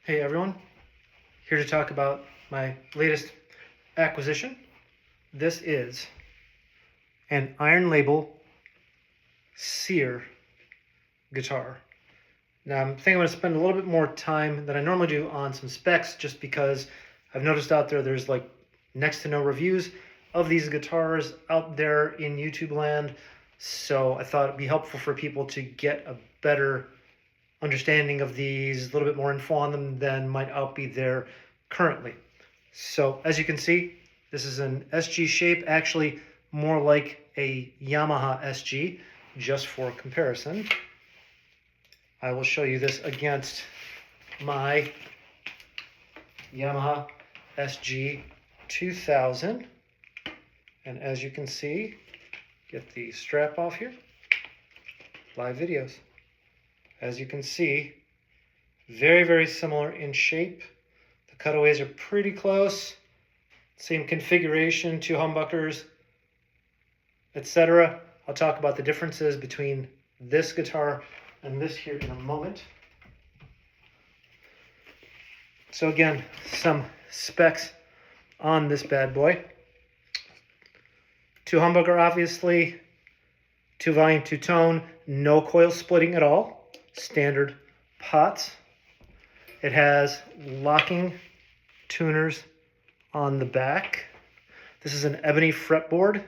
Hey everyone, here to talk about my latest acquisition. This is an Iron Label Seer guitar. Now I'm thinking I'm going to spend a little bit more time than I normally do on some specs, just because I've noticed out there's like next to no reviews of these guitars out there in YouTube land. So I thought it'd be helpful for people to get a better understanding of these, a little bit more info on them than might out be there currently. So as you can see, this is an SG shape, actually more like a Yamaha SG, just for comparison. I will show you this against my Yamaha SG1000. And as you can see, get the strap off here, live videos. As you can see, very, very similar in shape. The cutaways are pretty close. Same configuration, two humbuckers, etc. I'll talk about the differences between this guitar and this here in a moment. So again, some specs on this bad boy. Two humbucker, obviously. Two volume, two tone. No coil splitting at all. Standard pots. It has locking tuners on the back. This is an Ebony fretboard,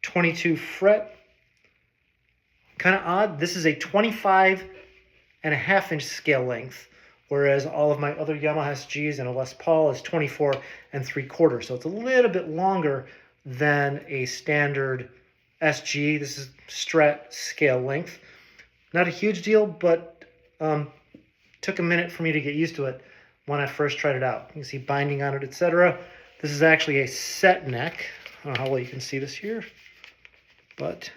22 fret. Kind of odd. This is a 25.5-inch scale length, whereas all of my other Yamaha SGs and a Les Paul is 24 3/4. So it's a little bit longer than a standard SG. This is Strat scale length. Not a huge deal, but took a minute for me to get used to it when I first tried it out. You can see binding on it, etc. This is actually a set neck. I don't know how well you can see this here, but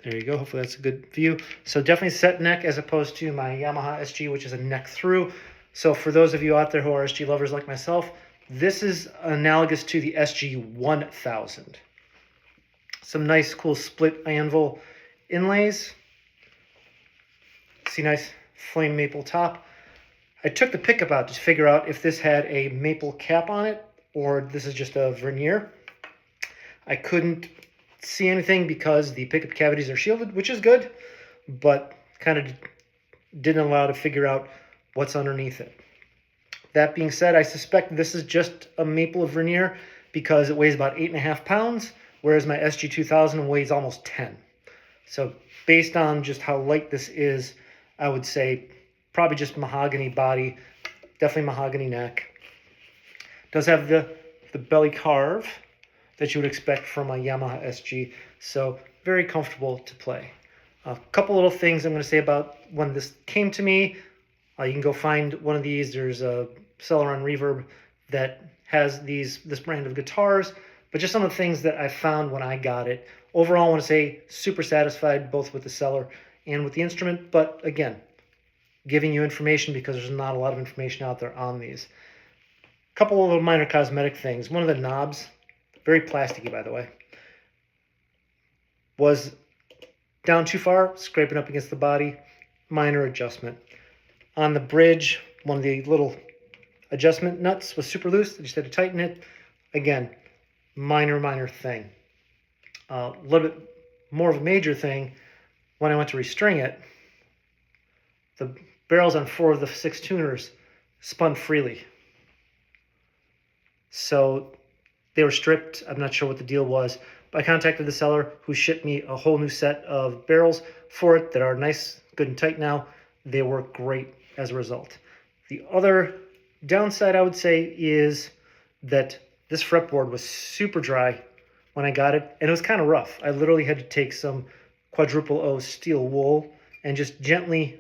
there you go. Hopefully that's a good view. So definitely set neck as opposed to my Yamaha SG, which is a neck through. So for those of you out there who are SG lovers like myself, this is analogous to the SG1000. Some nice, cool split anvil inlays. See, nice flame maple top. I took the pickup out to figure out if this had a maple cap on it or this is just a veneer. I couldn't see anything because the pickup cavities are shielded, which is good, but kind of didn't allow to figure out what's underneath it. That being said, I suspect this is just a maple veneer because it weighs about 8.5 pounds. Whereas my SG2000 weighs almost 10. So based on just how light this is, I would say probably just mahogany body, definitely mahogany neck. Does have the belly carve that you would expect from a Yamaha SG, so very comfortable to play. A couple little things I'm going to say about when this came to me. You can go find one of these. There's a seller on Reverb that has this brand of guitars. But just some of the things that I found when I got it. Overall, I want to say super satisfied both with the seller and with the instrument. But again, giving you information because there's not a lot of information out there on these. A couple of little minor cosmetic things. One of the knobs, very plasticky by the way, was down too far, scraping up against the body. Minor adjustment. On the bridge, one of the little adjustment nuts was super loose. I just had to tighten it. Again, minor thing. A little bit more of a major thing, when I went to restring it, the barrels on 4 of the 6 tuners spun freely. So they were stripped. I'm not sure what the deal was, but I contacted the seller who shipped me a whole new set of barrels for it that are nice, good and tight now. They work great as a result. The other downside I would say is that this fretboard was super dry when I got it, and it was kind of rough. I literally had to take some quadruple O steel wool and just gently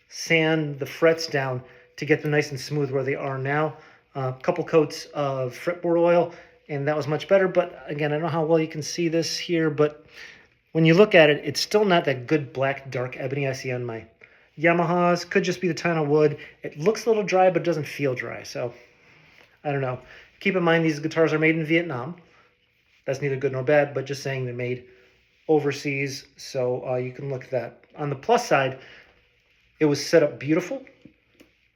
sand the frets down to get them nice and smooth where they are now. A couple coats of fretboard oil, and that was much better. But again, I don't know how well you can see this here, but when you look at it, it's still not that good black, dark ebony I see on my Yamahas. Could just be the ton of wood. It looks a little dry, but it doesn't feel dry, so I don't know. Keep in mind these guitars are made in Vietnam. That's neither good nor bad, but just saying they're made overseas, so you can look at that. On the plus side, It was set up beautiful.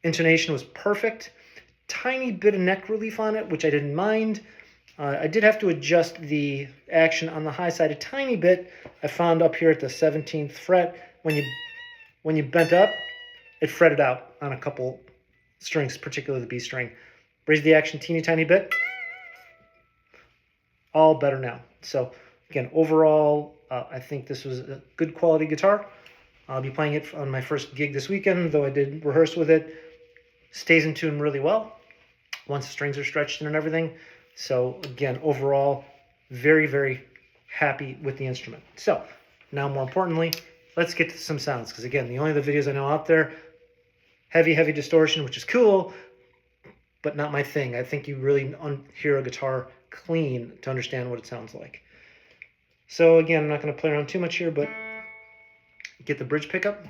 Intonation was perfect. Tiny bit of neck relief on it, which I didn't mind. I did have to adjust the action on the high side a tiny bit. I found up here at the 17th fret, when you bent up, it fretted out on a couple strings, particularly the B string. Raised the action teeny tiny bit. All better now. So again, overall, I think this was a good quality guitar. I'll be playing it on my first gig this weekend, though I did rehearse with it. Stays in tune really well once the strings are stretched in and everything. So again, overall, very, very happy with the instrument. So now, more importantly, let's get to some sounds, because again, the only other videos I know out there, heavy distortion, which is cool, but not my thing. I think you really hear a guitar clean to understand what it sounds like. So again, I'm not going to play around too much here, but get the bridge pickup.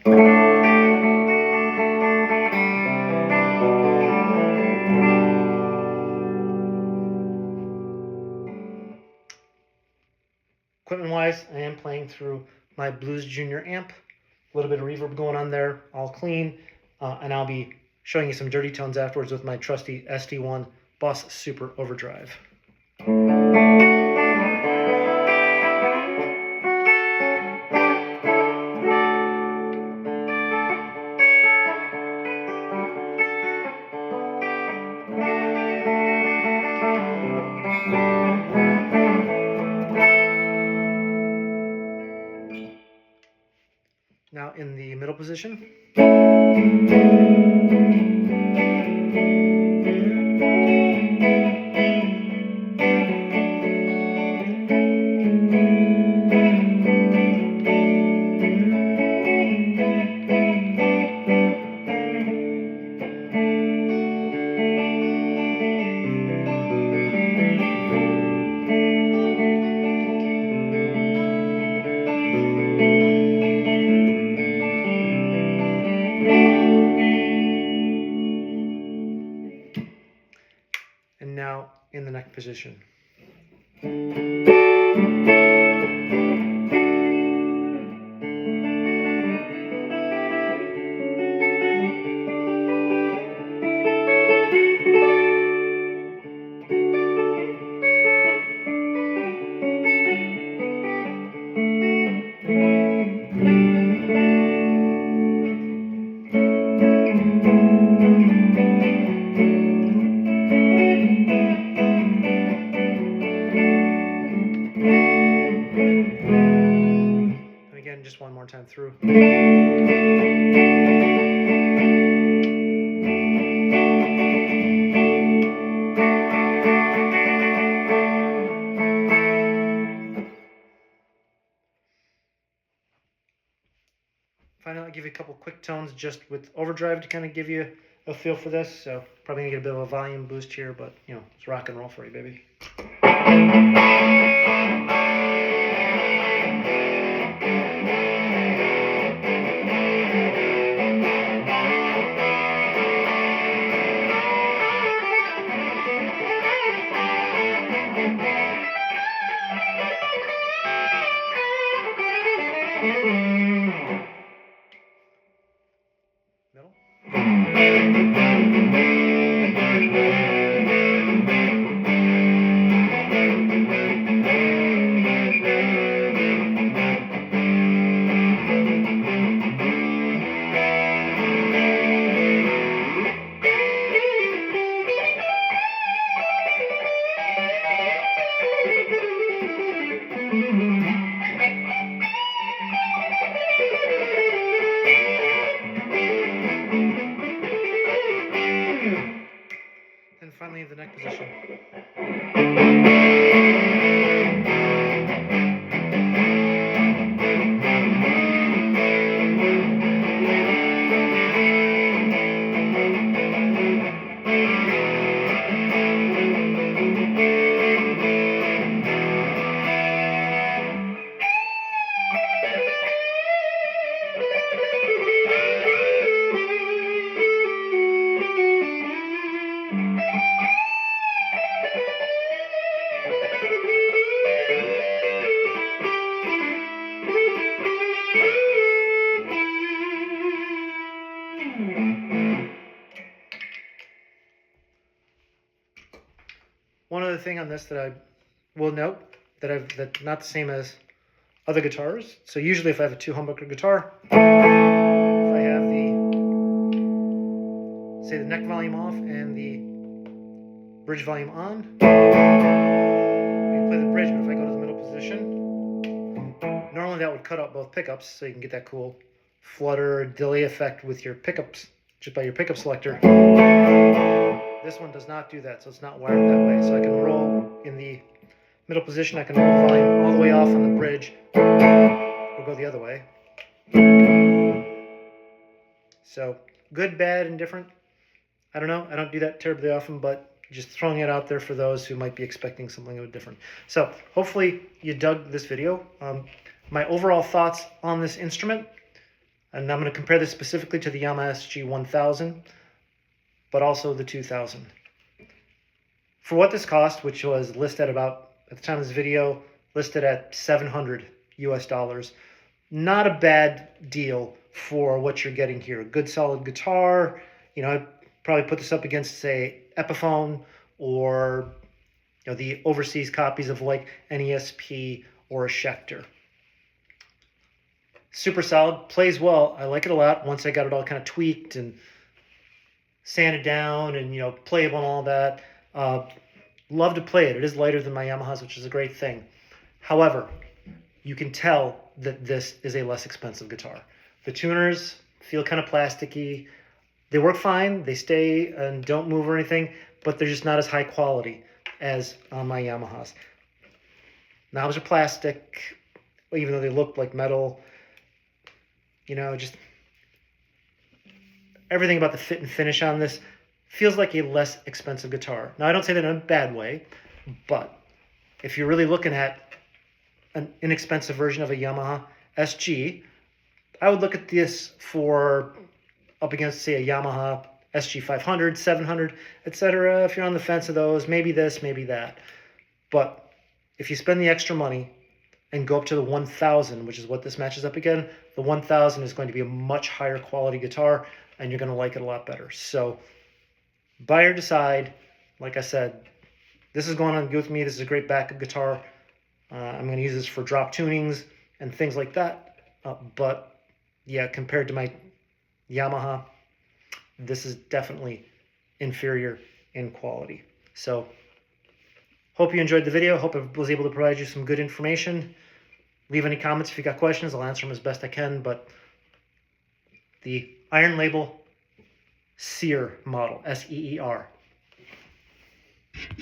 Equipment-wise, I am playing through my Blues Junior amp. A little bit of reverb going on there, all clean. And I'll be showing you some dirty tones afterwards with my trusty SD1 Boss Super Overdrive. Now in the middle position. And now in the neck position. Just one more time through. Finally, I'll give you a couple quick tones just with overdrive to kind of give you a feel for this. So probably gonna get a bit of a volume boost here, but you know, it's rock and roll for you, baby. Middle. thing on this that I will note that's not the same as other guitars. So usually if I have a 2 humbucker guitar, if I have the neck volume off and the bridge volume on, I can play the bridge, but if I go to the middle position, normally that would cut out both pickups, so you can get that cool flutter delay effect with your pickups, just by your pickup selector. This one does not do that, so it's not wired that way. So I can roll in the middle position, I can roll the volume all the way off on the bridge, or go the other way. So good, bad, indifferent. I don't know. I don't do that terribly often, but just throwing it out there for those who might be expecting something a bit different. So hopefully you dug this video. My overall thoughts on this instrument, and I'm going to compare this specifically to the Yamaha SG1000, but also the 2000. For what this cost, which was listed about, at the time of this video, listed at $700 US, not a bad deal for what you're getting here. A good solid guitar. You know, I'd probably put this up against, say, Epiphone, or the overseas copies of like an ESP or a Schecter. Super solid, plays well. I like it a lot once I got it all kind of tweaked and sanded down and playable and all that. Love to play it. It is lighter than my Yamahas, which is a great thing. However, you can tell that this is a less expensive guitar. The tuners feel kind of plasticky. They work fine. They stay and don't move or anything, but they're just not as high quality as my Yamahas. Knobs are plastic, even though they look like metal. Just everything about the fit and finish on this feels like a less expensive guitar. Now, I don't say that in a bad way, but if you're really looking at an inexpensive version of a Yamaha SG, I would look at this for up against, say, a Yamaha SG500, 700, etc. If you're on the fence of those, maybe this, maybe that. But if you spend the extra money and go up to the 1000, which is what this matches up again, the 1000 is going to be a much higher quality guitar, and you're going to like it a lot better. So buy or decide. Like I said, this is going on good with me. This is a great backup guitar. I'm going to use this for drop tunings and things like that. But yeah, compared to my Yamaha, this is definitely inferior in quality. So hope you enjoyed the video. Hope I was able to provide you some good information. Leave any comments if you got questions. I'll answer them as best I can. But the Iron Label Seer model, S-E-E-R.